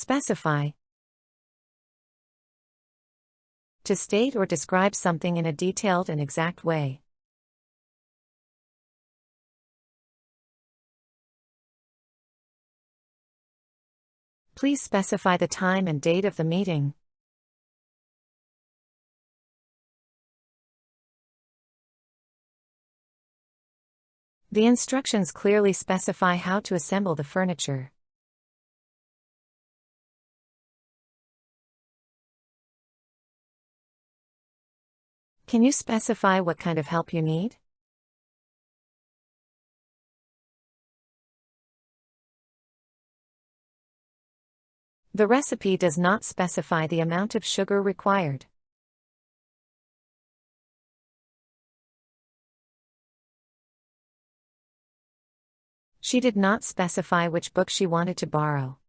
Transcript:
Specify. To state or describe something in a detailed and exact way. Please specify the time and date of the meeting. The instructions clearly specify how to assemble the furniture. Can you specify what kind of help you need? The recipe does not specify the amount of sugar required. She did not specify which book she wanted to borrow.